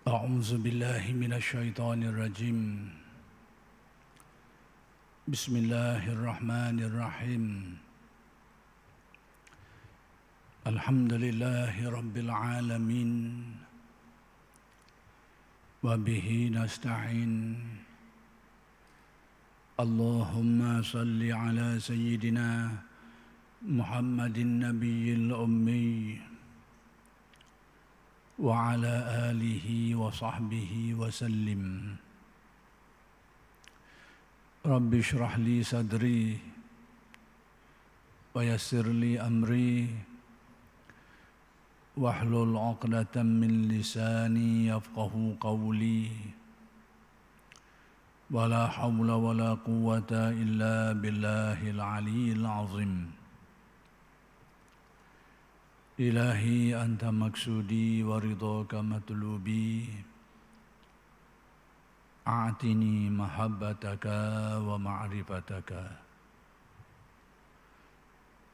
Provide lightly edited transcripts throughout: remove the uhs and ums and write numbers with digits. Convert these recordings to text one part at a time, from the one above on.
أعوذ بالله من الشيطان الرجيم بسم الله الرحمن الرحيم الحمد لله رب العالمين وبه نستعين اللهم صل على سيدنا محمد النبي الأمي وعلى آله وصحبه وسلم رب اشرح لي صدري ويسر لي أمري واحلل عقدة من لساني يفقه قولي ولا حول ولا قوة إلا بالله العلي العظيم إلهي أنت مقصودي ورضاك مطلوبي أعطني محبتك ومعرفتك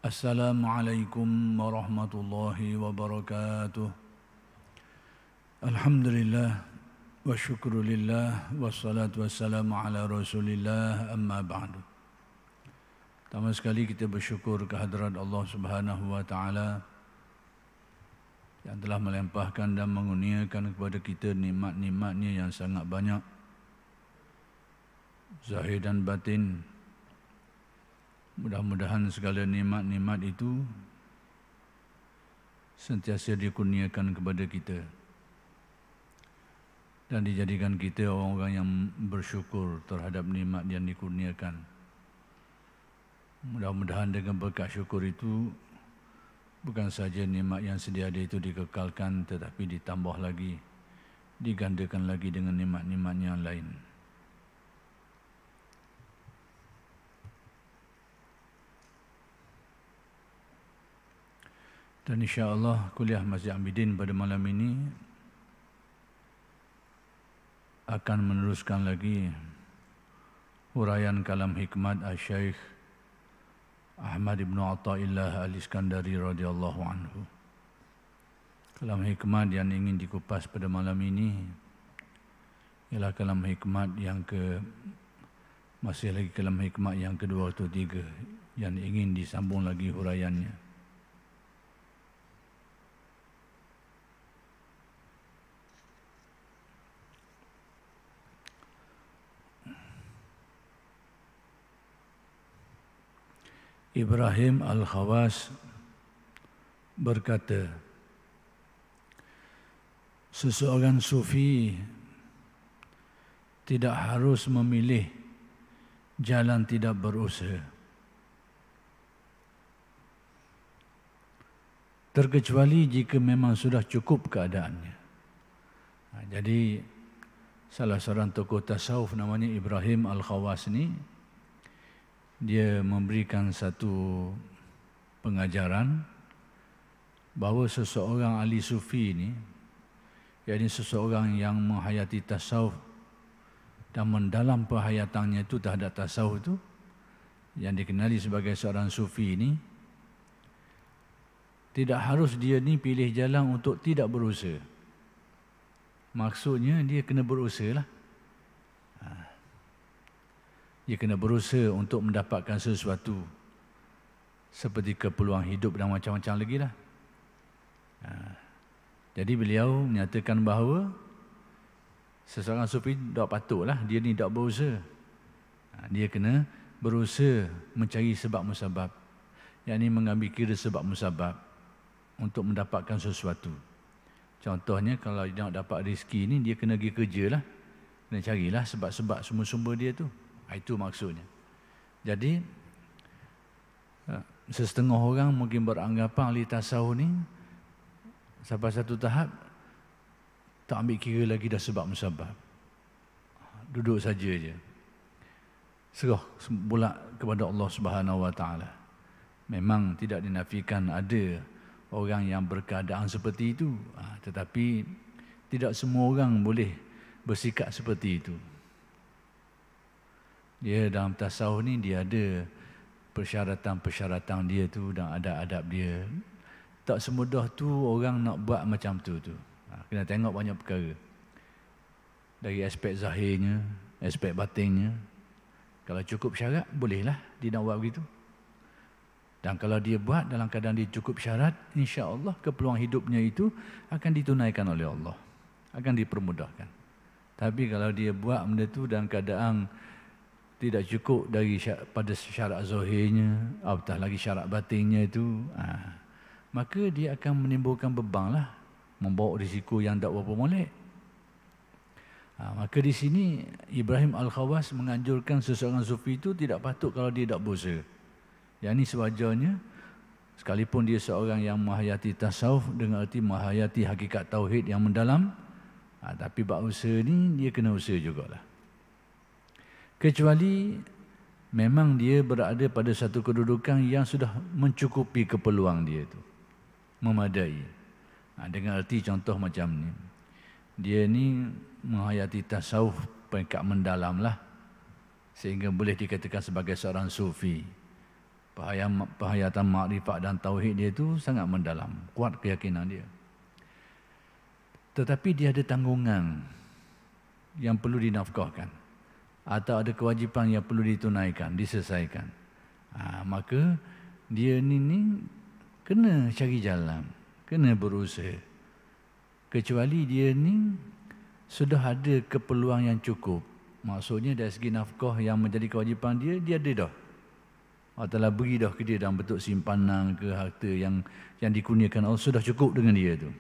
السلام عليكم ورحمة الله وبركاته الحمد لله والشكر لله والصلاة والسلام على رسول الله أما بعد. Pertama sekali kita bersyukur kehadrat Allah Subhanahu wa taala yang telah melimpahkan dan mengurniakan kepada kita nikmat-nikmatnya yang sangat banyak, zahir dan batin. Mudah-mudahan segala nikmat-nikmat itu sentiasa dikurniakan kepada kita dan dijadikan kita orang-orang yang bersyukur terhadap nikmat yang dikurniakan. Mudah-mudahan dengan berkat syukur itu bukan saja nikmat yang sedia ada itu dikekalkan, tetapi ditambah lagi, digandakan lagi dengan nikmat-nikmat yang lain. Dan insya-Allah kuliah Masjid Amidin pada malam ini akan meneruskan lagi huraian kalam hikmat Asy-Syaikh Ahmad ibn Athaillah Al-Iskandari radhiyallahu anhu. Kalam hikmat yang ingin dikupas pada malam ini ialah kalam hikmat masih lagi kalam hikmat yang kedua atau tiga yang ingin disambung lagi huraiannya. Ibrahim Al-Khawas berkata, seseorang sufi tidak harus memilih jalan tidak berusaha, terkecuali jika memang sudah cukup keadaannya. Jadi salah seorang tokoh tasawuf namanya Ibrahim Al-Khawas ni, dia memberikan satu pengajaran bahawa seseorang ahli sufi ini, yakni seseorang yang menghayati tasawuf dan mendalam perhayatannya itu terhadap tasawuf itu, yang dikenali sebagai seorang sufi ini, tidak harus dia ni pilih jalan untuk tidak berusaha. Maksudnya dia kena berusaha lah. Dia kena berusaha untuk mendapatkan sesuatu seperti keperluan hidup dan macam-macam lagi lah. Jadi beliau menyatakan bahawa seseorang sufi tak patutlah dia ni tak berusaha. Dia kena berusaha mencari sebab musabab, yakni mengambil kira sebab musabab untuk mendapatkan sesuatu. Contohnya kalau dia nak dapat rezeki ni, dia kena pergi kerja lah, kena carilah sebab-sebab sumber-sumber dia tu. Itu maksudnya. Jadi setengah orang mungkin beranggapan ahli tasawuf ni sampai satu tahap tak ambil kira lagi dah sebab musabab, duduk saja je, serah pula kepada Allah Subhanahu wa taala. Memang tidak dinafikan ada orang yang berkeadaan seperti itu, tetapi tidak semua orang boleh bersikap seperti itu. Dia dalam tasawuf ni dia ada persyaratan-persyaratan dia tu dan adab-adab dia. Tak semudah tu orang nak buat macam tu. Kena tengok banyak perkara. dari aspek zahirnya, aspek batinnya. Kalau cukup syarat, bolehlah dia nak buat begitu. Dan kalau dia buat dalam keadaan dia cukup syarat, insya-Allah kepeluang hidupnya itu akan ditunaikan oleh Allah, akan dipermudahkan. Tapi kalau dia buat benda tu dalam keadaan tidak cukup dari pada syarat zahirnya, apatah lagi syarat batinnya itu, maka dia akan menimbulkan beban lah, membawa risiko yang tak berapa molek. Maka di sini Ibrahim Al-Khawas menganjurkan seseorang sufi itu tidak patut kalau dia tak berusaha. Yang ini sewajarnya, sekalipun dia seorang yang menghayati tasawuf dengan arti menghayati hakikat tauhid yang mendalam, tapi bab usaha ni dia kena usaha jugalah. Kecuali memang dia berada pada satu kedudukan yang sudah mencukupi keperluan dia itu, memadai. Dengan arti contoh macam ni, dia ni menghayati tasawuf peringkat mendalam lah, sehingga boleh dikatakan sebagai seorang sufi. Penghayatan makrifat dan tauhid dia itu sangat mendalam, kuat keyakinan dia. Tetapi dia ada tanggungan yang perlu dinafkahkan, atau ada kewajipan yang perlu ditunaikan, diselesaikan. Maka dia ni kena cari jalan, kena berusaha. Kecuali dia ni sudah ada keperluan yang cukup. Maksudnya dari segi nafkah yang menjadi kewajipan dia, dia ada dah. Allah Ta'ala beri dah ke dia dalam bentuk simpanan ke harta yang dikurniakan Allah, sudah cukup dengan dia tu.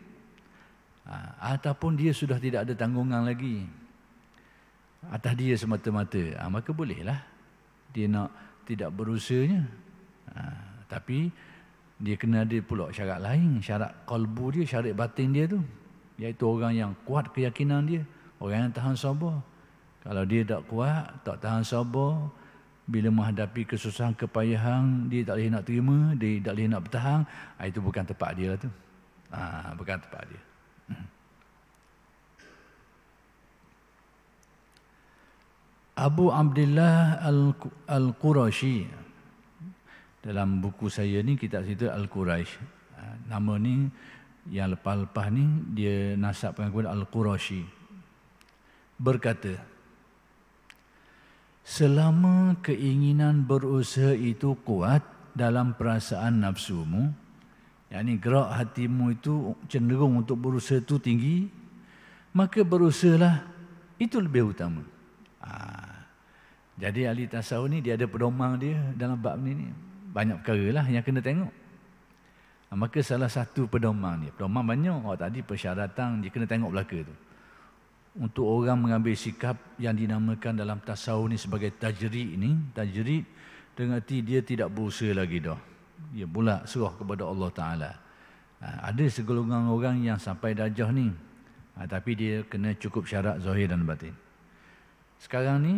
Ataupun dia sudah tidak ada tanggungan lagi atas dia semata-mata, maka bolehlah dia nak tidak berusahanya. Tapi dia kena ada pula syarat lain, syarat qalbu dia, syarat batin dia tu, iaitu orang yang kuat keyakinan dia, orang yang tahan sabar. Kalau dia tak kuat, tak tahan sabar, bila menghadapi kesusahan, kepayahan, dia tak boleh nak terima, dia tak boleh nak bertahan, itu bukan tempat dia lah tu. Bukan tempat dia. Abu Abdullah Al-Qurashi, dalam buku saya ni kitab situ Al-Quraish. Nama ni yang lepas-lepas ni dia nasabkan kepada Al-Qurashi. Berkata, selama keinginan berusaha itu kuat dalam perasaan nafsumu, yakni gerak hatimu itu cenderung untuk berusaha itu tinggi, maka berusahalah, itu lebih utama. Jadi ahli tasawuf ni dia ada pedoman dia dalam bab ni. Banyak perkara lah yang kena tengok. Maka salah satu pedoman dia, pedoman banyak, tadi persyaratan dia kena tengok belaka tu. Untuk orang mengambil sikap yang dinamakan dalam tasawuf ni sebagai tajrid ni, tajrid dengan arti dia tidak berusaha lagi dah. Dia pula serah kepada Allah Ta'ala. Ada segolongan orang yang sampai darjah ni, tapi dia kena cukup syarat zahir dan batin. Sekarang ni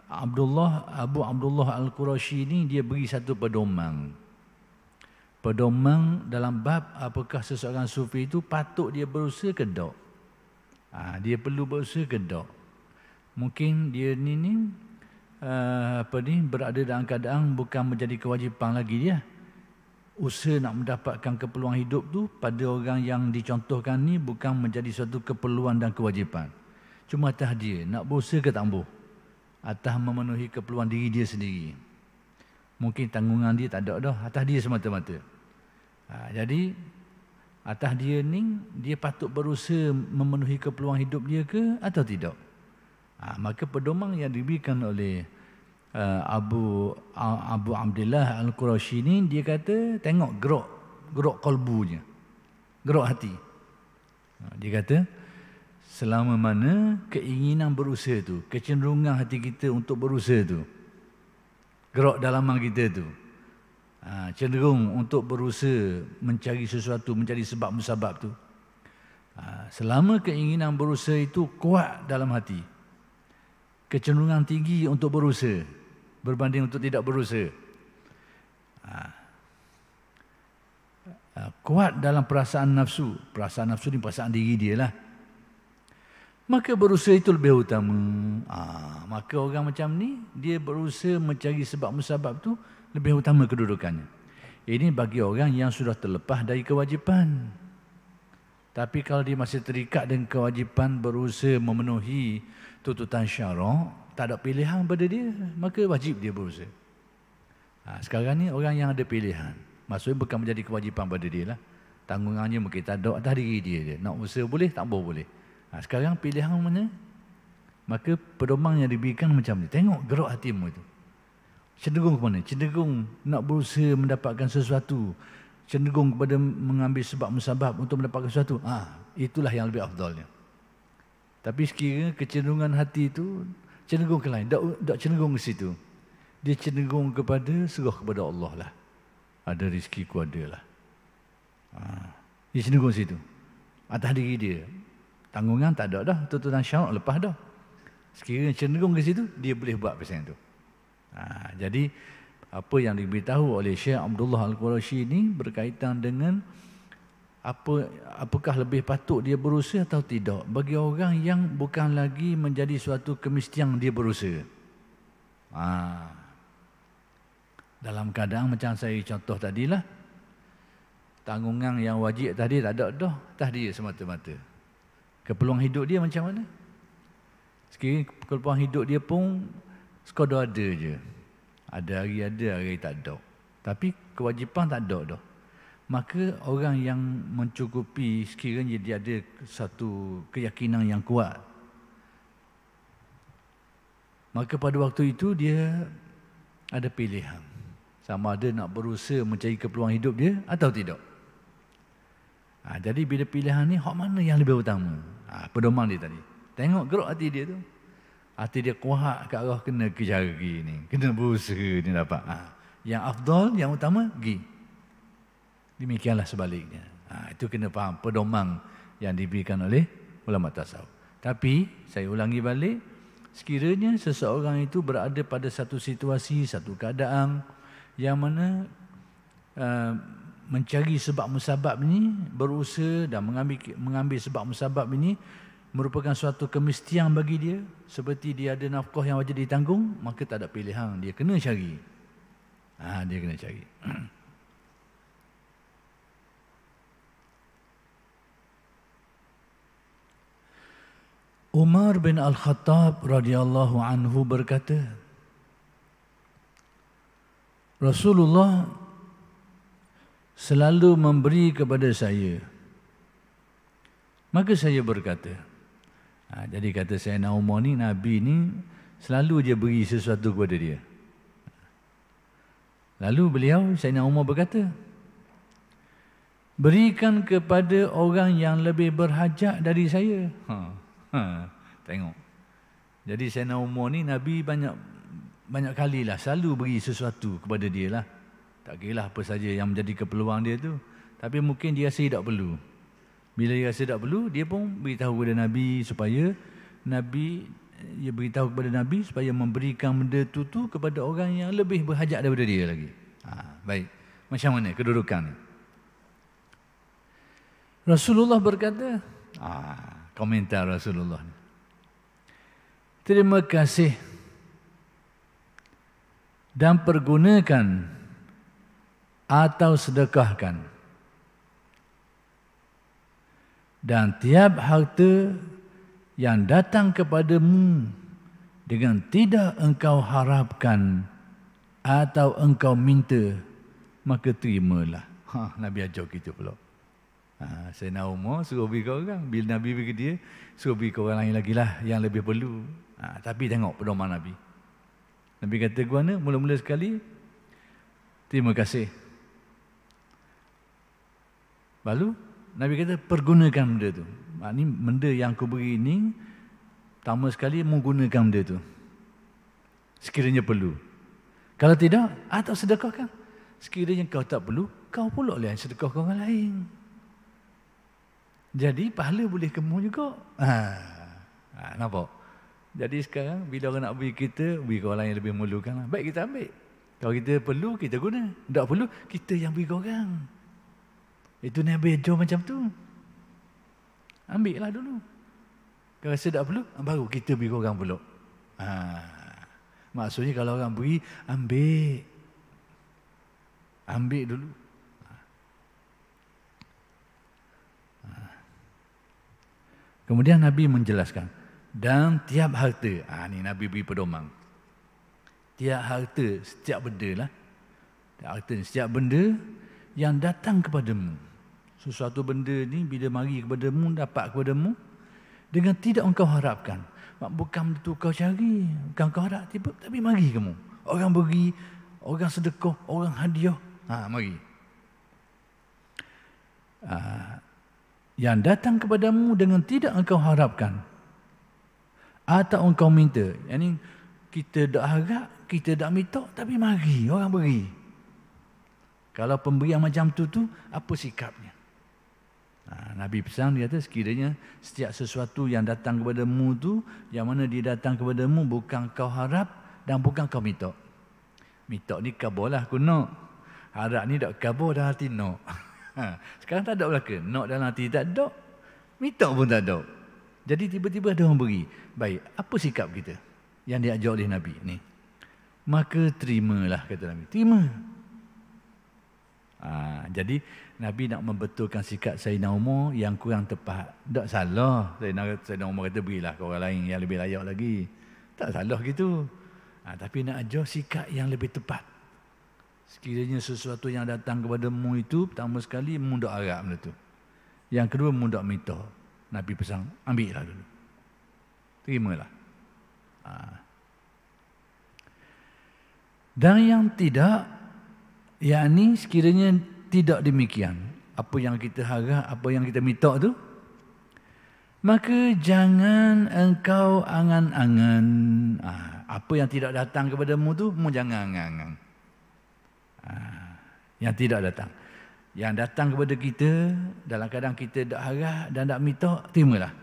Abu Abdullah Al-Qurashi ni dia beri satu pedoman. Pedoman dalam bab apakah seseorang sufi itu patut dia berusaha ke tak? Dia perlu berusaha ke tak? Mungkin dia ni berada dalam keadaan bukan menjadi kewajipan lagi dia. Usaha nak mendapatkan keperluan hidup tu pada orang yang dicontohkan ni bukan menjadi suatu keperluan dan kewajipan. Cuma atas dia nak berusaha ke tak boleh, atas memenuhi keperluan diri dia sendiri. Mungkin tanggungan dia tak ada dah, atas dia semata-mata. Jadi atas dia ni, dia patut berusaha memenuhi keperluan hidup dia ke atau tidak? Maka pedoman yang diberikan oleh Abu Abdullah Al-Qurashi ni, dia kata tengok gerak kalbunya, gerak hati. Dia kata selama mana keinginan berusaha tu, kecenderungan hati kita untuk berusaha tu, gerak dalaman kita tu, cenderung untuk berusaha mencari sesuatu, mencari sebab musabab tu, selama keinginan berusaha itu kuat dalam hati, kecenderungan tinggi untuk berusaha berbanding untuk tidak berusaha, kuat dalam perasaan nafsu ni perasaan diri dia lah, maka berusaha itu lebih utama. Maka orang macam ni, dia berusaha mencari sebab musabab tu lebih utama kedudukannya. Ini bagi orang yang sudah terlepas dari kewajipan. Tapi kalau dia masih terikat dengan kewajipan berusaha memenuhi tuntutan syarak, tak ada pilihan pada dia, maka wajib dia berusaha. Sekarang ni orang yang ada pilihan, maksudnya bukan menjadi kewajipan pada dia lah. Tanggungannya mungkin tak ada atas diri dia. Nak usaha boleh, tak boleh. Sekarang pilihan mana? Maka pedoman yang diberikan macam ni. Tengok gerak hatimu itu. Cenderung ke mana? Cenderung nak berusaha mendapatkan sesuatu. Cenderung kepada mengambil sebab musabab untuk mendapatkan sesuatu. Itulah yang lebih afdalnya. Tapi sekiranya kecenderungan hati itu cenderung ke lain. Tak cenderung ke situ. Dia cenderung kepada serah kepada Allah lah. Ada rezeki ku ada lah. Dia cenderung situ. Atas diri dia. Tanggungan tak ada dah. Tuntutan syarak lepas dah. Sekiranya cenderung ke situ, dia boleh buat macam itu. Jadi apa yang diberitahu oleh Syekh Abdullah Al-Qurashi ini berkaitan dengan apakah lebih patut dia berusaha atau tidak bagi orang yang bukan lagi menjadi suatu kemestian dia berusaha. Dalam keadaan macam saya contoh tadilah, tanggungan yang wajib tadi tak ada dah, atas dia semata-mata. Keperluan hidup dia macam mana? Sekiranya keperluan hidup dia pun sekadar ada je. Ada hari tak ada. Tapi kewajipan tak ada dah. Maka orang yang mencukupi sekiranya dia ada satu keyakinan yang kuat, maka pada waktu itu dia ada pilihan. Sama ada nak berusaha mencari keperluan hidup dia atau tidak. Jadi bila pilihan ni, hak mana yang lebih utama? Pedoman dia tadi. Tengok gerak hati dia tu. Hati dia kuat ke arah kena kejari ni. Kena berusaha ni dapat. Yang afdal, yang utama, pergi. Demikianlah sebaliknya. Itu kena faham pedoman yang diberikan oleh ulama tasawuf. Tapi, saya ulangi balik, sekiranya seseorang itu berada pada satu situasi, satu keadaan yang mana mencari sebab musabab ini, berusaha dan mengambil sebab musabab ini merupakan suatu kemestian bagi dia, seperti dia ada nafkah yang wajib ditanggung, maka tak ada pilihan, dia kena cari. Dia kena cari. Umar bin Al-Khattab radhiyallahu anhu berkata, Rasulullah selalu memberi kepada saya. Maka saya berkata, jadi kata Sayyidina Umar ni, Nabi ni selalu dia beri sesuatu kepada dia. Lalu beliau, Sayyidina Umar berkata, berikan kepada orang yang lebih berhajat dari saya. Tengok. Jadi Sayyidina Umar ni, Nabi banyak kalilah selalu beri sesuatu kepada dia lah. Tak kira lah apa saja yang menjadi keperluan dia tu. Tapi mungkin dia rasa tak perlu. Bila dia rasa tak perlu, dia pun beritahu kepada Nabi supaya dia beritahu kepada Nabi supaya memberikan benda tu kepada orang yang lebih berhajat daripada dia lagi. Baik. Macam mana kedudukan ni? Rasulullah berkata, komentar Rasulullah ni. Terima kasih dan pergunakan atau sedekahkan. Dan tiap harta yang datang kepadamu dengan tidak engkau harapkan atau engkau minta, maka terimalah. Nabi ajar kita pula. Sayyidina Umar suruh beri ke orang. Bila Nabi beri ke dia, suruh beri ke orang lain lagi lah yang lebih perlu. Tapi tengok pedoman Nabi. Nabi kata ke mana? Mula-mula sekali, terima kasih. Lalu Nabi kata, pergunakan benda tu. Ini benda yang aku beri ini, pertama sekali menggunakan benda tu. Sekiranya perlu. Kalau tidak, atau sedekahkan. Sekiranya kau tak perlu, kau pula lah yang sedekah ke orang lain. Jadi pahala boleh kamu juga. Nampak? Jadi sekarang bila orang nak beri kita, beri ke orang yang lebih memerlukan. Baik kita ambil. Kalau kita perlu, kita guna. Tak perlu, kita yang beri ke orang. Itu Nabi ajar macam tu. Ambil lah dulu. Kalau rasa tak perlu, baru kita beri ke orang pula. Maksudnya kalau orang beri, ambil. Ambil dulu. Kemudian Nabi menjelaskan, dan tiap harta, ni Nabi beri pedoman. Tiap harta, setiap benda lah. Tiap harta, setiap benda yang datang kepadamu. Sesuatu benda ni bila mari kepadamu, dapat kepadamu, dengan tidak engkau harapkan. Bukan betul kau cari, bukan kau harap, tapi mari kamu. Orang beri, orang sedekah, orang hadiah, mari. Yang datang kepadamu dengan tidak engkau harapkan atau engkau minta. Yang ni kita tak harap, kita tak minta, tapi mari orang beri. Kalau pemberian macam tu apa sikapnya? Nabi pesan, dia kata sekiranya setiap sesuatu yang datang kepadamu tu, yang mana dia datang kepadamu bukan kau harap dan bukan kau minta. Minta ni kabar lah aku nak. Harap ni tak kabar dah hati nak. Sekarang tak ada belaka. Nak dalam hati tak ada. Minta pun tak ada. Jadi tiba-tiba ada orang beri. Baik, apa sikap kita yang diajar oleh Nabi ni? Maka terimalah, kata Nabi. Terima. Jadi Nabi nak membetulkan sikap Sayyidina Umar yang kurang tepat. Tak salah Sayyidina Umar kata berilah ke orang lain yang lebih layak lagi. Tak salah gitu. Tapi nak ajar sikap yang lebih tepat. Sekiranya sesuatu yang datang kepadamu itu, pertama sekali mu tak harap benda tu. Yang kedua mu tak minta. Nabi pesan, ambillah dulu. Terimalah. Dan yang tidak, yakni sekiranya tidak demikian, apa yang kita harap, apa yang kita minta tu, maka jangan engkau angan-angan. Apa yang tidak datang kepadamu tu, mu jangan angan-angan. Yang tidak datang. Yang datang kepada kita, dalam keadaan kita tak harap dan tak minta, terimalah.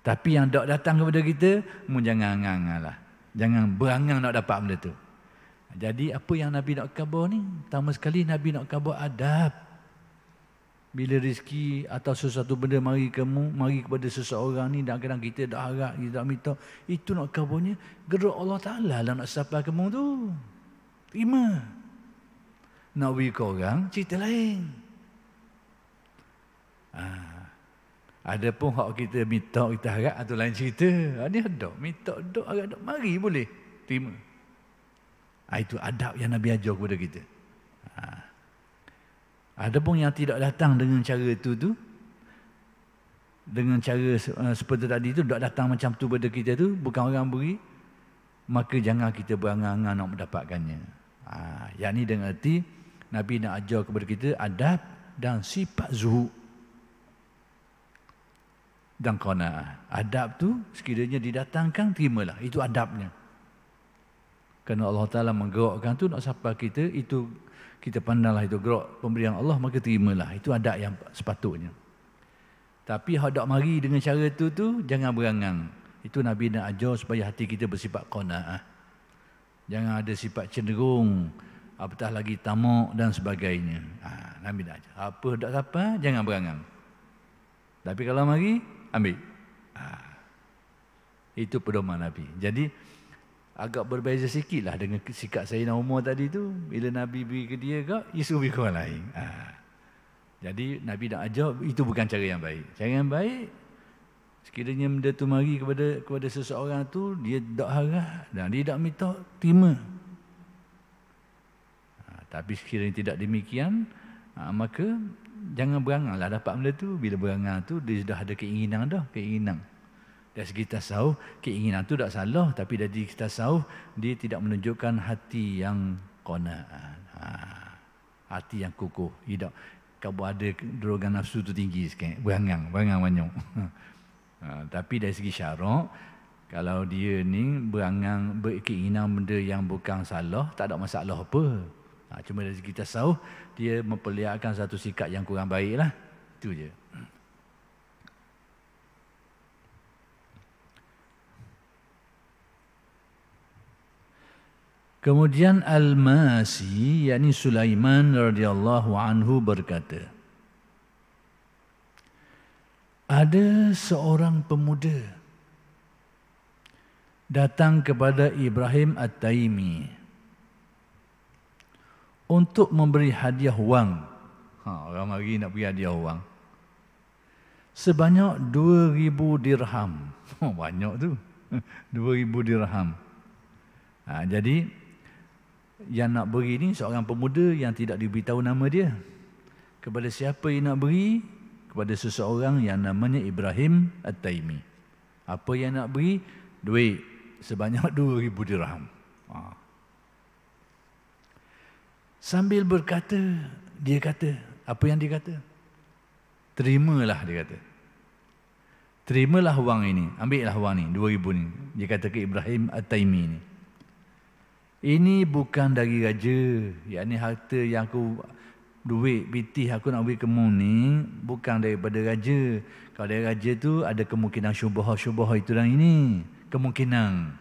Tapi yang tak datang kepada kita, mu jangan angan-angan lah. Jangan berangang nak dapat benda tu. Jadi apa yang Nabi nak khabar ni? Pertama sekali Nabi nak khabar adab. Bila rezeki atau sesuatu benda mari kepada seseorang ni, dan kadang kita tak harap, kita tak minta, itu nak khabarnya gerak Allah Ta'ala lah nak sampai kamu tu. Terima. Nak beri ke orang, cerita lain. Ada pun hak kita minta, kita harap, atau lain cerita. Ni ada, minta, dok, harap, dok, mari boleh. Terima. Itu adab yang Nabi ajar kepada kita. Ada pun yang tidak datang dengan cara itu tu, dengan cara seperti tadi tu, tak datang macam tu pada kita tu, bukan orang beri, maka jangan kita berangan-angan nak mendapatkannya. Yang ni dengan erti Nabi nak ajar kepada kita adab dan sifat zuhud dan qanaah. Adab tu sekiranya didatangkan, terimalah. Itu adabnya. Kerana Allah Ta'ala menggerakkan tu nak sampai kita, itu kita pandanglah itu gerak pemberian Allah, maka terimalah. Itu adab yang sepatutnya. Tapi hak dak mari dengan cara tu jangan berangang. Itu Nabi nak ajar supaya hati kita bersifat qanaah. Jangan ada sifat cenderung, apatah lagi tamak dan sebagainya. Nabi nak ajar. Apa dak sampai, jangan berangang. Tapi kalau mari, ambil. Itu pedoman Nabi. Jadi agak berbeza sikit lah dengan sikap Sayyidina Umar tadi tu. Bila Nabi beri ke dia, dia suruh beri ke orang lain. Jadi Nabi nak ajar, itu bukan cara yang baik. Cara yang baik, sekiranya benda tu mari kepada seseorang tu, dia tak harap dan dia tak minta, terima. Tapi sekiranya tidak demikian, maka jangan berangang lah dapat benda tu. Bila berangang tu, dia sudah ada keinginan dah, keinginan. Dari segi tasawuf, keinginan tu tak salah, tapi dari segi tasawuf, dia tidak menunjukkan hati yang qanaah. Hati yang kukuh. Tidak. Kalau ada dorongan nafsu tu tinggi sikit, berangang banyak. Tapi dari segi syarak, kalau dia ni berangang, berkeinginan benda yang bukan salah, tak ada masalah apa. Cuma dari segi tasawuf, dia memperlihatkan satu sikap yang kurang baik lah. Itu je. Kemudian Al-Masi, yakni Sulaiman radhiyallahu anhu berkata, ada seorang pemuda datang kepada Ibrahim At-Taimi untuk memberi hadiah wang. Orang mari nak beri hadiah wang. sebanyak 2,000 dirham. Oh, banyak tu. 2,000 dirham. Jadi yang nak beri ni seorang pemuda yang tidak diberitahu nama dia. Kepada siapa yang nak beri? Kepada seseorang yang namanya Ibrahim At-Taimi. Apa yang nak beri? Duit sebanyak 2,000 dirham. Sambil berkata, dia kata, apa yang dia kata? Terimalah, dia kata. Terimalah wang ini, ambillah wang ni, 2,000 ni. Dia kata ke Ibrahim At-Taimi ni. Ini bukan dari raja, yakni harta yang aku, duit pitih aku nak beri kamu ni, bukan daripada raja. Kalau dari raja tu ada kemungkinan syubhah itu dan ini, kemungkinan.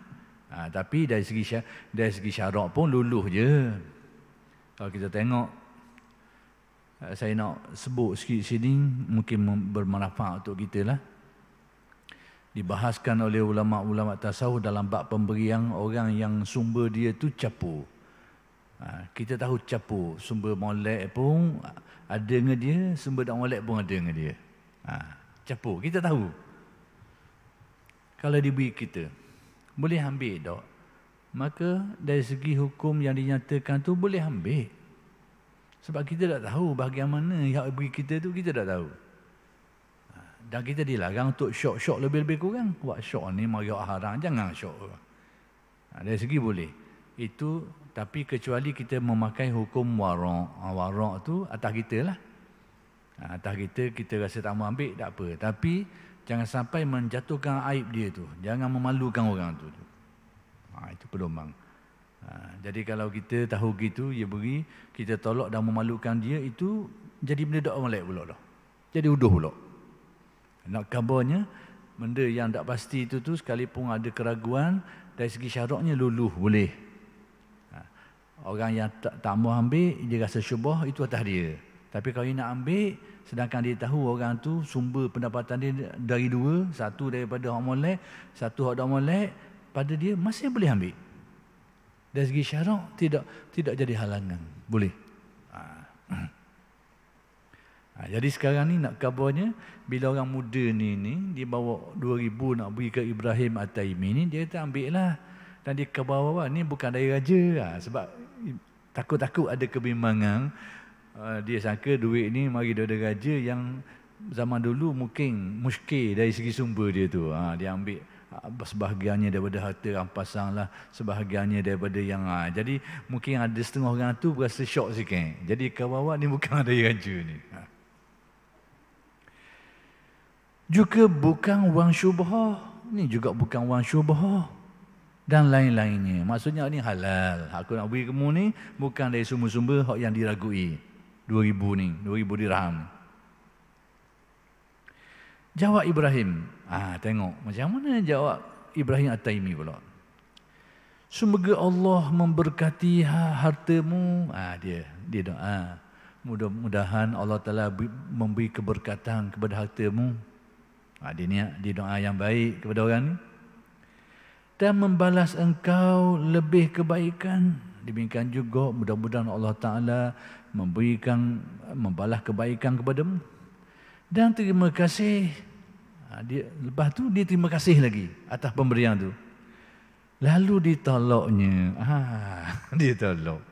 Tapi dari segi syarak pun luluh je. Kalau kita tengok, saya nak sebut sikit sini, mungkin bermanfaat untuk kita lah. Dibahaskan oleh ulama-ulama tasawuf dalam bab pemberian orang yang sumber dia tu capur. Kita tahu capur, sumber molek pun ada dengan dia, sumber tak molek pun ada dengan dia. Capur, kita tahu. Kalau diberi kita, boleh ambil tak? Maka dari segi hukum yang dinyatakan tu boleh ambil. Sebab kita tak tahu bahagian mana yang beri kita tu, kita tak tahu. Dan kita dilarang untuk syok-syok lebih-lebih kurang. Buat syok ni mariak haram, jangan syok. Dari segi boleh. Itu, tapi kecuali kita memakai hukum warak. Warak tu atas kita lah. Atas kita rasa tak mau ambil, tak apa. Tapi jangan sampai menjatuhkan aib dia tu. Jangan memalukan orang tu. Itu pedoman. Jadi kalau kita tahu gitu, dia beri, kita tolak dan memalukan dia, itu jadi benda tak molek pula dah. Jadi uduh pula. Nak kabarnya, benda yang tak pasti itu tu sekalipun ada keraguan, dari segi syaraknya luluh boleh. Orang yang tak mau ambil, dia rasa syubhah, itu atas dia. Tapi kalau dia nak ambil, sedangkan dia tahu orang tu sumber pendapatan dia dari dua, satu daripada hak molek, satu hak tak molek, pada dia masih boleh ambil. Dari segi syarak tidak jadi halangan. Boleh. Jadi sekarang ni nak kabarnya, bila orang muda ni dia bawa 2,000 nak beri ke Ibrahim At-Taimi ni, dia kata ambil lah. Dan dia kabar ni bukan dari raja. Sebab takut-takut ada kebimbangan. Dia sangka duit ni mari daripada raja yang zaman dulu mungkin muskil dari segi sumber dia tu. Dia ambil sebahagiannya daripada harta rampasan lah, sebahagiannya daripada yang jadi mungkin ada setengah orang tu berasa syok sikit. Jadi kawan-kawan ni bukan dari raja ni. Juga bukan wang syubhah. Ni juga bukan wang syubhah. Dan lain-lainnya. Maksudnya ni halal. Aku nak beri kamu ni bukan dari sumber-sumber hak yang diragui. 2,000 ni, 2,000 dirham. Jawab Ibrahim. Tengok macam mana jawab Ibrahim At-Taimi pula. Semoga Allah memberkati hartamu. Dia doa. Mudah-mudahan Allah Ta'ala memberi keberkatan kepada hartamu. Dia doa yang baik kepada orang ni. Dan membalas engkau lebih kebaikan. Demikian juga mudah-mudahan Allah Ta'ala membalas kebaikan kepadamu. Dan terima kasih. Lepas tu dia terima kasih lagi atas pemberian tu. Lalu ditolaknya. Dia tolak.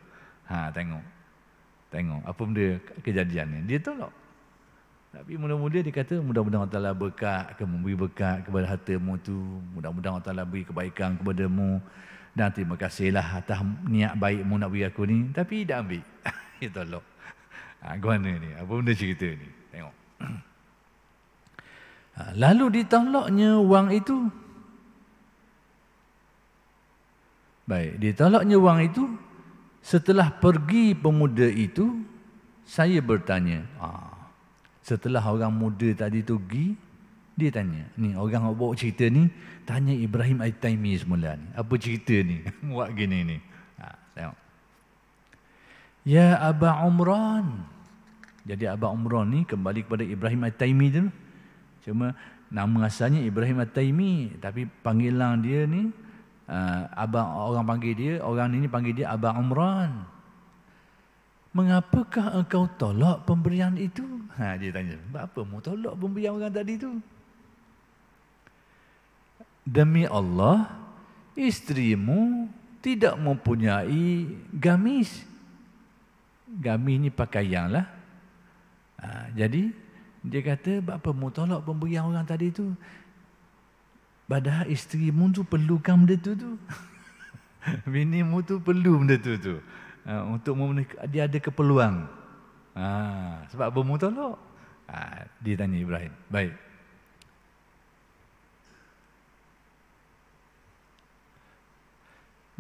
Tengok apa benda kejadian ni. Dia tolak. Tapi mula-mula dia kata, mudah-mudahan Allah Ta'ala berkat, akan memberi berkat kepada hartamu tu. Mudah-mudahan Allah Ta'ala beri kebaikan kepadamu. Dan terima kasihlah atas niat baikmu nak beri aku ni. Tapi dia ambil. Dia tolak. Gimana ni? Apa benda cerita ni? Tengok. Lalu ditolaknya wang itu. Baik, ditolaknya wang itu. Setelah pergi pemuda itu, saya bertanya. Setelah orang muda tadi tu pergi, dia tanya. Ni orang yang bawa cerita ni, tanya Ibrahim At-Taimi semula ni. Apa cerita ni? Buat gini ni. Tengok. Ya Aba Umran. Jadi Aba Umran ni kembali kepada Ibrahim At-Taimi tu. Cuma nama asalnya Ibrahim At-Taimi, tapi panggilan dia ni orang panggil dia, orang ni panggil dia Aba Umran. mengapakah engkau tolak pemberian itu? Dia tanya, apa mu tolak pemberian orang tadi itu? Demi Allah, isterimu tidak mempunyai gamis. Gamis ni pakaian lah. Jadi dia kata, apa mu tolak pemberian orang tadi itu? Padahal isterimu tu perlukan benda tu. Binimu tu perlu benda tu. Untuk dia ada keperluan. Sebab apa mu tolak? Dia tanya Ibrahim. Baik.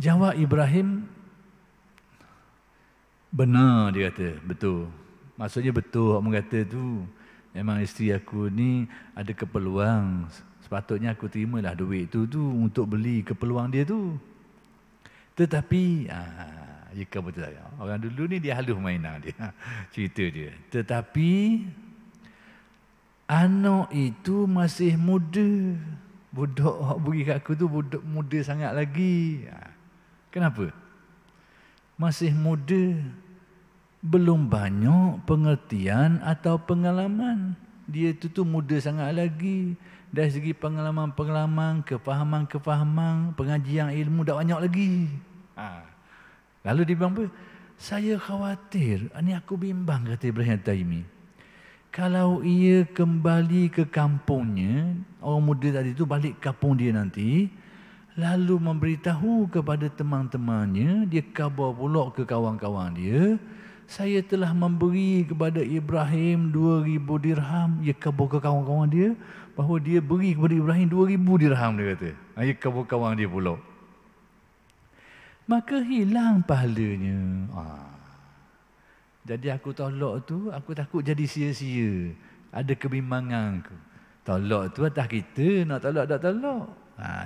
Jawab Ibrahim, benar, dia kata, betul. Maksudnya betul orang kata tu. Memang isteri aku ni ada keperluan. Sepatutnya aku terimalah duit tu untuk beli keperluan dia tu. Tetapi jika betul saja. Orang dulu ni dia halus mainan dia. Cerita dia. Tetapi anak itu masih muda. Budak hak beri kat aku tu budak muda sangat lagi. Kenapa? Masih muda. Belum banyak pengertian atau pengalaman. Dia tu muda sangat lagi. Dari segi pengalaman-pengalaman, kefahaman-kefahaman, pengajian ilmu tak banyak lagi. Lalu dia bilang apa? Saya khawatir, ini aku bimbang, kata Ibrahim At-Taimi. Kalau ia kembali ke kampungnya, orang muda tadi itu balik ke kampung dia nanti, lalu memberitahu kepada teman-temannya, dia khabar pula ke kawan-kawan dia, saya telah memberi kepada Ibrahim 2,000 dirham. Dia khabar ke kawan-kawan dia, bahawa dia beri kepada Ibrahim 2,000 dirham, dia kata. Dia khabar kawan dia pula. Maka hilang pahalanya. Jadi aku tolak tu, aku takut jadi sia-sia. Ada kebimbangan aku. Tolak tu atas kita, nak tolak tak tolak.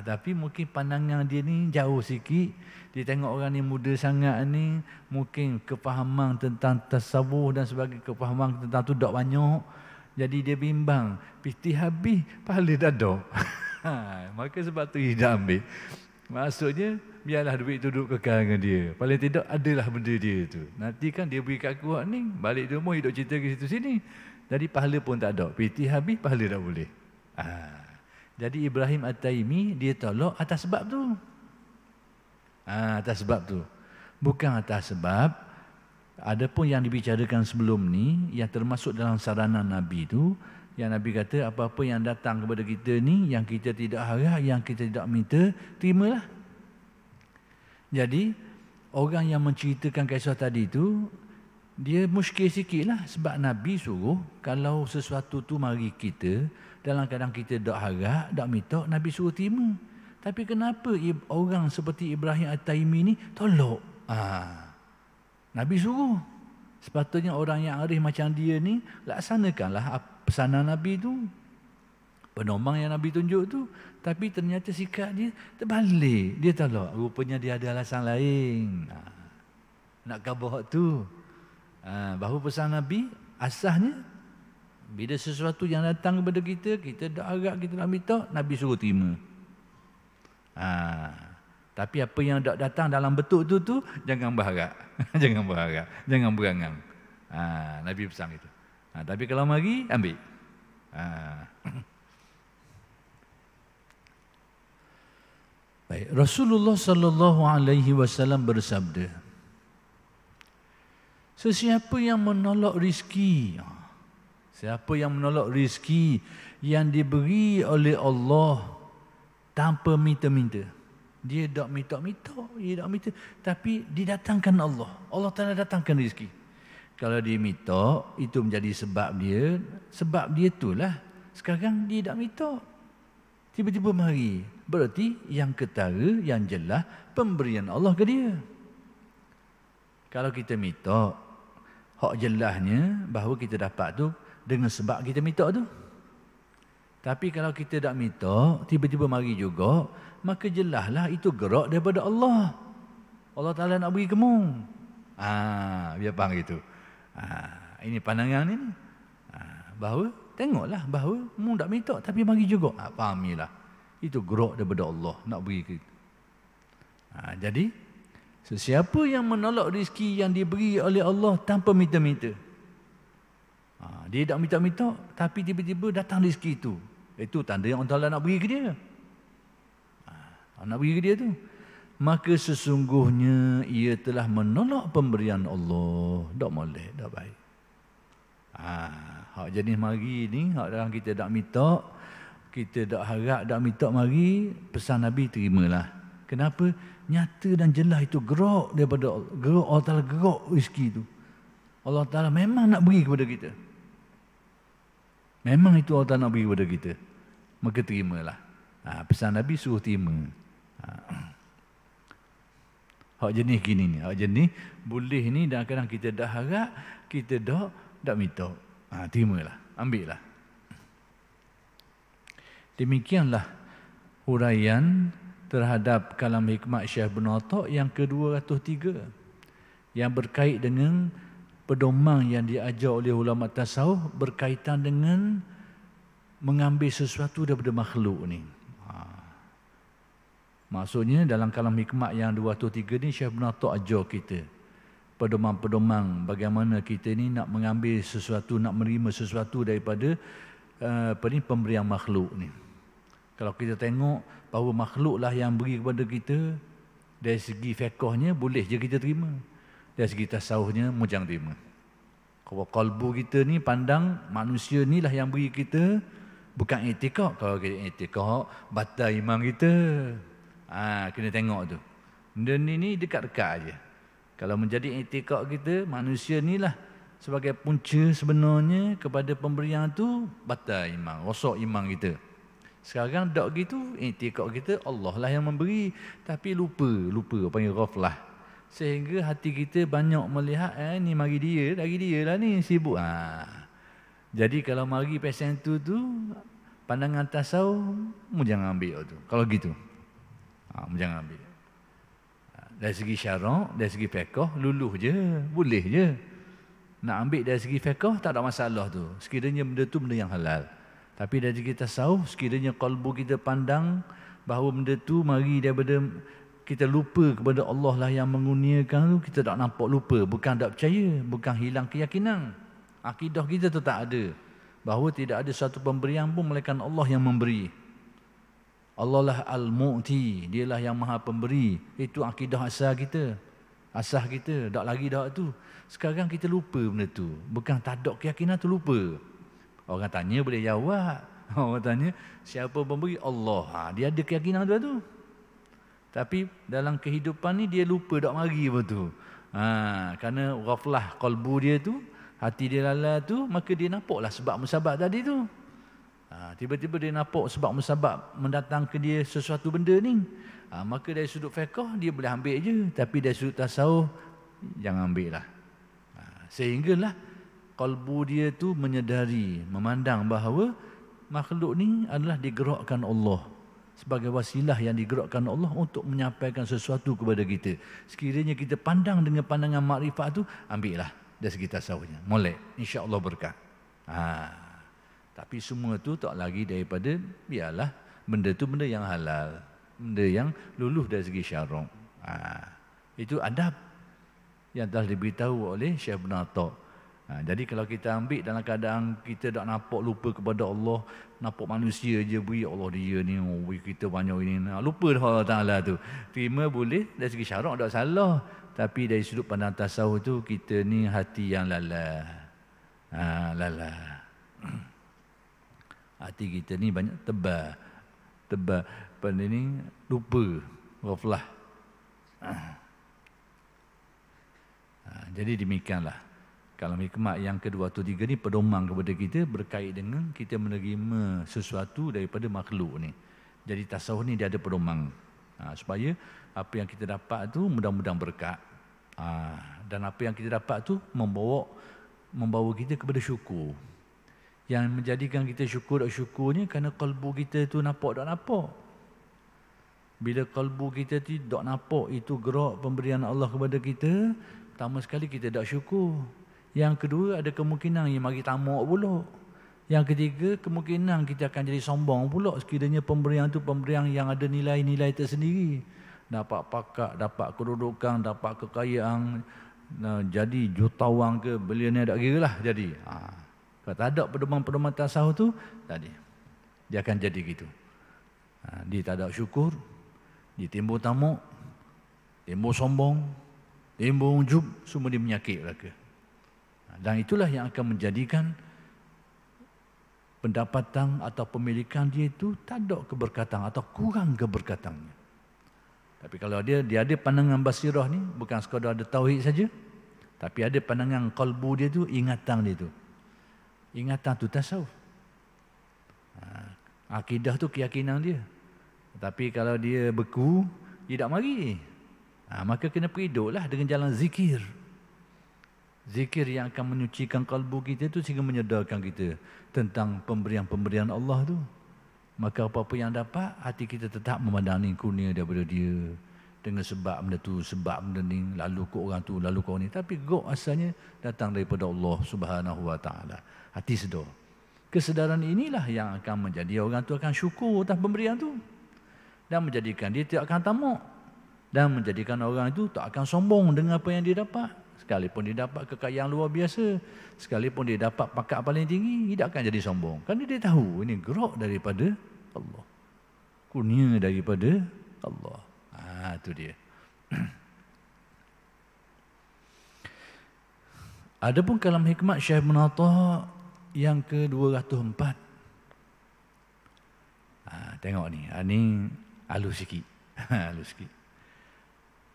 Tapi mungkin pandangan dia ni jauh sikit. Dia tengok orang ni muda sangat ni, mungkin kefahaman tentang tasawuf dan sebagainya, kefahaman tentang tu tak banyak. Jadi dia bimbang, piti habis, pahala dah ada. Maka sebab tu dia dah ambil. Maksudnya, biarlah duit tu duduk kekal dengan dia. Paling tidak adalah benda dia tu. Nanti kan dia beri kat aku ni, balik di rumah hidup cerita ke situ sini. Jadi pahala pun tak ada. Piti habis, pahala tak boleh. Jadi Ibrahim At-Taimi, dia tolak atas sebab tu. Atas sebab tu. Bukan atas sebab, ada pun yang dibicarakan sebelum ni, yang termasuk dalam saranan Nabi tu, yang Nabi kata, apa-apa yang datang kepada kita ni, yang kita tidak harap, yang kita tidak minta, terimalah. Jadi, orang yang menceritakan kisah tadi tu, dia muskil sikit lah. Sebab Nabi suruh, kalau sesuatu tu mari kita, dalam keadaan kita tak harap, tak minta, Nabi suruh terima. Tapi kenapa orang seperti Ibrahim At-Taimi ni tolak? Nabi suruh. Sepatutnya orang yang arif macam dia ni, laksanakanlah pesanan Nabi tu. Penomang yang Nabi tunjuk tu. Tapi ternyata sikap dia terbalik. Dia tolak. Rupanya dia ada alasan lain. Nak khabar tu. Bahawa pesan Nabi, asasnya, bila sesuatu yang datang kepada kita, kita tak harap, kita nak minta, Nabi suruh terima. Tapi apa yang tak datang dalam bentuk tu jangan berharap. Jangan berharap. Jangan berangan. Nabi pesan itu. Tapi kalau mari, ambil. Baik, Rasulullah sallallahu alaihi wasallam bersabda, sesiapa yang menolak rezeki, siapa yang menolak rezeki yang diberi oleh Allah tanpa minta-minta. Dia tak minta-minta, dia tak minta, tapi didatangkan Allah. Allah Ta'ala datangkan rezeki. Kalau dia minta, itu menjadi sebab dia itulah. Sekarang dia tak minta. Tiba-tiba mari. Berarti yang ketara, yang jelas, pemberian Allah ke dia. Kalau kita minta, hak jelasnya bahawa kita dapat tu dengan sebab kita minta tu. Tapi kalau kita tak minta, tiba-tiba mari juga, maka jelaslah itu gerak daripada Allah. Allah Ta'ala nak beri kamu. Biar faham gitu. Ini pandangan ini. Bahawa, tengoklah bahawa mu tak minta, tapi mari juga. Fahamilah. Itu gerak daripada Allah nak beri kita. Jadi, Sesiapa yang menolak rezeki yang diberi oleh Allah tanpa minta-minta. Dia tak minta-minta, tapi tiba-tiba datang rezeki itu. Itu tanda yang Allah Ta'ala nak beri ke dia. Nak beri ke dia tu. Maka sesungguhnya ia telah menolak pemberian Allah. Tak boleh, tak baik. Hak jenis mari ni, hak dalam kita tak minta, kita tak harap, tak minta mari, pesan Nabi terimalah. Kenapa? Nyata dan jelas itu gerak daripada gerak Allah Ta'ala, gerak rezeki itu. Allah Ta'ala memang nak beri kepada kita. Memang itu Allah Ta'ala nak beri kepada kita. Maka terimalah. Pesan Nabi suruh terima. Hak jenis gini ni, hak jenis boleh ni, dan kadang kita dah harap, kita dah minta. Terimalah, ambillah. Demikianlah huraian terhadap kalam hikmat Syekh Ibn Atha yang ke-203 yang berkait dengan pedoman yang diajar oleh ulama tasawuf berkaitan dengan mengambil sesuatu daripada makhluk ni. Maksudnya dalam kalam hikmat yang 203 ni Syekh Ibn Atha ajar kita pedoman-pedoman bagaimana kita ni nak mengambil sesuatu, nak menerima sesuatu daripada pemberian makhluk ni. Kalau kita tengok bahawa makhluklah yang beri kepada kita, dari segi fiqhnya boleh je kita terima. Dari segi tasawufnya jangan terima. Kalau kalbu kita ni pandang manusia ni lah yang beri kita, bukan i'tikad. Kalau kita i'tikad, batal iman kita. Kena tengok tu. Benda ni dekat-dekat aja. Kalau menjadi i'tikad kita, manusia ni lah sebagai punca sebenarnya kepada pemberian tu, batal iman, rosak iman kita. Sekarang tak gitu, i'tikad kita Allah lah yang memberi, tapi lupa panggil ghaflah. Sehingga hati kita banyak melihat ni mari dia lah ni sibuk. Jadi kalau mari pesen tu pandangan tasawuf jangan ambil tu. Kalau gitu. Jangan ambil. Dari segi syarak, dari segi fiqh luluh je, boleh je. Nak ambil dari segi fiqh tak ada masalah tu. Sekiranya benda tu benda yang halal. Tapi dari kita tasawuf, sekiranya kalbu kita pandang bahawa benda tu mari daripada kita lupa kepada Allah lah yang mengurniakan tu, kita tak nampak lupa, bukan tak percaya, bukan hilang keyakinan. Akidah kita tu tak ada bahawa tidak ada satu pemberian pun melainkan Allah yang memberi. Allah lah Al-Mu'ti, dialah yang maha pemberi. Itu akidah asal kita. Asal kita, tak lagi dah tu. Sekarang kita lupa benda tu. Bukan tak ada keyakinan tu, lupa. Orang tanya boleh jawab. Orang tanya siapa pemberi? Allah. Dia ada keyakinan tu. Tapi dalam kehidupan ni dia lupa tak mari betul. Kerana ghaflah qalbu dia tu, hati dia lalai tu, maka dia nampaklah sebab musabab tadi tu. Tiba-tiba dia nampak sebab musabab mendatang ke dia sesuatu benda ni. Maka dari sudut fiqh dia boleh ambil je, tapi dari sudut tasawuf jangan ambil lah. Sehinggalah kalbu dia tu menyedari, memandang bahawa makhluk ni adalah digerakkan Allah, sebagai wasilah yang digerakkan Allah untuk menyampaikan sesuatu kepada kita. Sekiranya kita pandang dengan pandangan makrifat tu, ambillah dari segi tasawufnya. Molek, insya-Allah berkah. Tapi semua tu tak lagi daripada biarlah benda tu benda yang halal, benda yang luluh dari segi syarak. Itu adab yang telah diberitahu oleh Syekh Ibn Atha. Jadi kalau kita ambil dalam keadaan kita tak nampak, lupa kepada Allah, nampak manusia je beri, Allah dia ni beri kita banyak ini, lupa dah Allah Ta'ala tu. Terima boleh, dari segi syarak tak salah, tapi dari sudut pandang tasawuf tu kita ni hati yang lalai. Hati kita ni banyak tebal pada ni, lupa, ghaflah. Jadi demikianlah kalam hikmat yang ke-203 ni pedoman kepada kita berkait dengan kita menerima sesuatu daripada makhluk ni. Jadi tasawuf ni dia ada pedoman supaya apa yang kita dapat tu mudah-mudahan berkat. Dan apa yang kita dapat tu membawa kita kepada syukur. Yang menjadikan kita syukur tak syukurnya kerana kalbu kita tu nampak tak nampak. Bila kalbu kita tidak nampak itu gerak pemberian Allah kepada kita, pertama sekali kita tak syukur. Yang kedua, ada kemungkinan yang mari tamak pula. Yang ketiga, kemungkinan kita akan jadi sombong pula sekiranya pemberian tu pemberian yang ada nilai-nilai tersendiri. dapat pakak, dapat kedudukan, dapat kekayaan, jadi jutawan ke billionaire tak kira lah jadi. Kalau tak ada pedoman-pedoman tasawuf tu, tadi dia akan jadi gitu. Dia tak ada syukur, dia timbul tamak, timbul sombong, timbul ujub, semua dia menyakit belaka. Dan itulah yang akan menjadikan pendapatan atau pemilikan dia itu tak ada keberkatan atau kurang keberkatannya. Tapi kalau dia ada pandangan basirah ni, bukan sekadar ada tauhid saja, tapi ada pandangan kalbu dia tu, ingatan dia tu. Ingatan tu tasawuf. Akidah tu keyakinan dia. Tapi kalau dia beku, dia tak mari. Maka kena periduklah dengan jalan zikir. Zikir yang akan menyucikan kalbu kita tu sehingga menyedarkan kita tentang pemberian-pemberian Allah tu. Maka apa-apa yang dapat, hati kita tetap memandangi kurnia daripada dia. Dengan sebab benda tu, sebab benda ni, lalu ke orang tu, lalu ke orang ni. Tapi gok asalnya datang daripada Allah Subhanahu Wa Taala. Hati sedar. Kesedaran inilah yang akan menjadi orang tu akan syukur atas pemberian tu. Dan menjadikan dia tidak akan tamak. Dan menjadikan orang itu tak akan sombong dengan apa yang dia dapat. Sekalipun dia dapat kekayaan luar biasa, sekalipun dia dapat pangkat paling tinggi, dia tak akan jadi sombong. Kerana dia tahu ini gerak daripada Allah. Kurnia daripada Allah. Itu dia. Adapun kalam hikmat Syekh Ibn Atta yang ke-204. Tengok ni. Ni halus sikit. Halus sikit.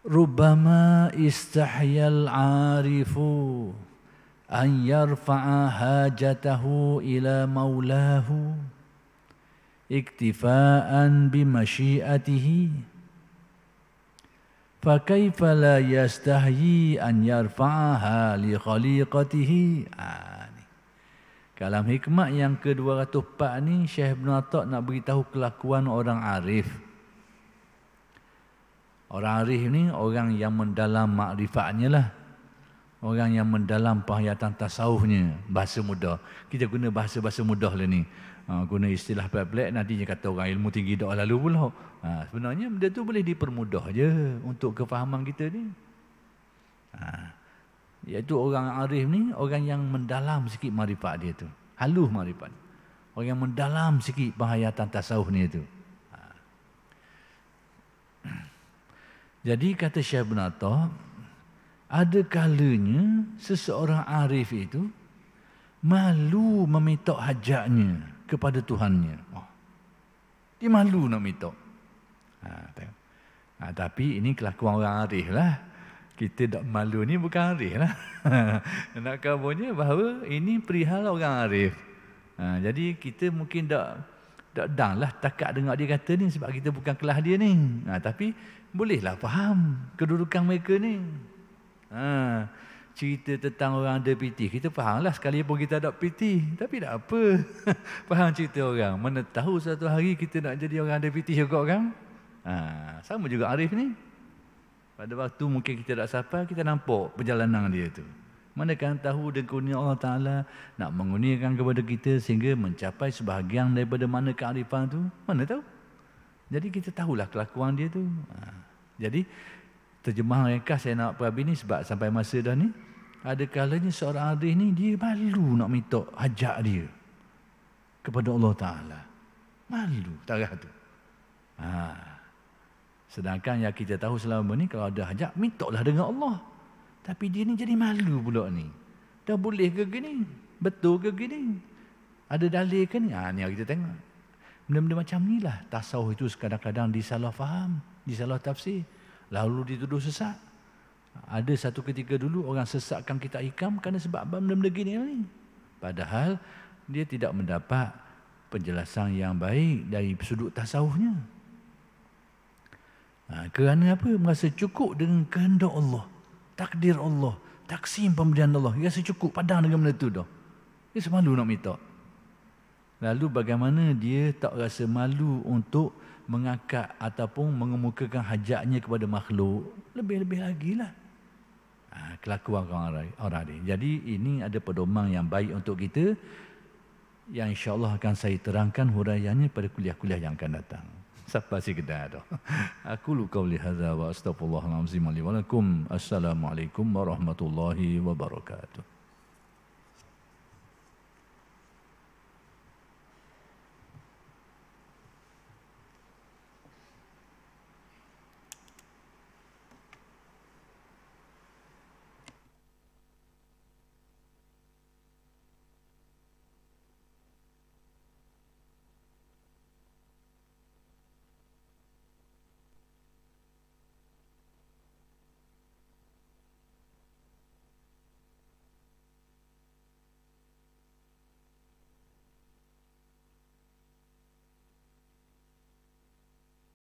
Rubbama istahyal arifu an yarfa'a hajatahu ila maulahu iktifa'an bimasyiatihi fakaifa la yastahyi an yarfa'aha li khaliqatihi. Kalam hikmat yang ke-204 ni Syekh Ibn Atta nak beritahu kelakuan orang arif. Orang arif ni orang yang mendalam makrifatnya lah. Orang yang mendalam penghayatan tasawufnya. Bahasa mudah. Kita guna bahasa-bahasa mudah lah ni. Guna istilah pelik-pelik, nanti dia kata orang ilmu tinggi dah lalu pula. Sebenarnya benda tu boleh dipermudah je untuk kefahaman kita ni. Iaitu orang arif ni, orang yang mendalam sikit makrifat dia tu. Halus makrifat. Orang yang mendalam sikit penghayatan tasawuf ni tu. Jadi kata Syekh Ibn Atta, ada kalanya seseorang arif itu malu meminta hajatnya kepada Tuhannya. Dia malu nak minta. Tapi ini kelakuan orang arif lah. Kita tak malu ni bukan arif lah. Nak kabarnya bahawa ini perihal orang arif. Jadi kita mungkin tak dang lah takat dengar dia kata ni sebab kita bukan kelas dia ni. Tapi bolehlah faham kedudukan mereka ni. Cerita tentang orang ada piti, kita faham lah sekalipun kita ada piti. Tapi tak apa. Faham cerita orang. Mana tahu satu hari kita nak jadi orang ada piti juga kan? Sama juga arif ni. Pada waktu mungkin kita tak sapa, kita nampak perjalanan dia tu. Mana kan tahu dengan kurnia Allah Ta'ala nak mengurniakan kepada kita sehingga mencapai sebahagian daripada mana kearifan tu. Mana tahu? Jadi kita tahulah kelakuan dia tu. Jadi terjemahan ringkas saya nak perabi ni sebab sampai masa dah ni. Ada kalanya seorang arif ni dia malu nak minta hajat dia kepada Allah Ta'ala. Malu tarah tu. Sedangkan yang kita tahu selama ni kalau ada hajat, mintalah dengan Allah. Tapi dia ni jadi malu pula ni. Dah boleh ke gini? Betul ke gini? Ada dalil ke ni? Ni yang kita tengok. Benda-benda macam ni lah. Tasawuf itu kadang-kadang disalah faham, disalah tafsir. Lalu dituduh sesat. Ada satu ketika dulu orang sesatkan kita hikam kerana sebab benda-benda gini ni. Padahal dia tidak mendapat penjelasan yang baik dari sudut tasawufnya. Kerana apa? Merasa cukup dengan kehendak Allah. Takdir Allah. Taksim pemberian Allah. Dia rasa cukup padang dengan benda tu dah. Dia semalu nak minta. Lalu bagaimana dia tak rasa malu untuk mengangkat ataupun mengemukakan hajatnya kepada makhluk. Lebih-lebih lagi lah. Kelakuan orang ni. Jadi ini ada pedoman yang baik untuk kita. Yang insyaAllah akan saya terangkan huraiannya pada kuliah-kuliah yang akan datang. Siapa sih kita tu? Aku lu qauli hadza wa astaghfirullahalazim li wa lakum. Assalamualaikum warahmatullahi wabarakatuh.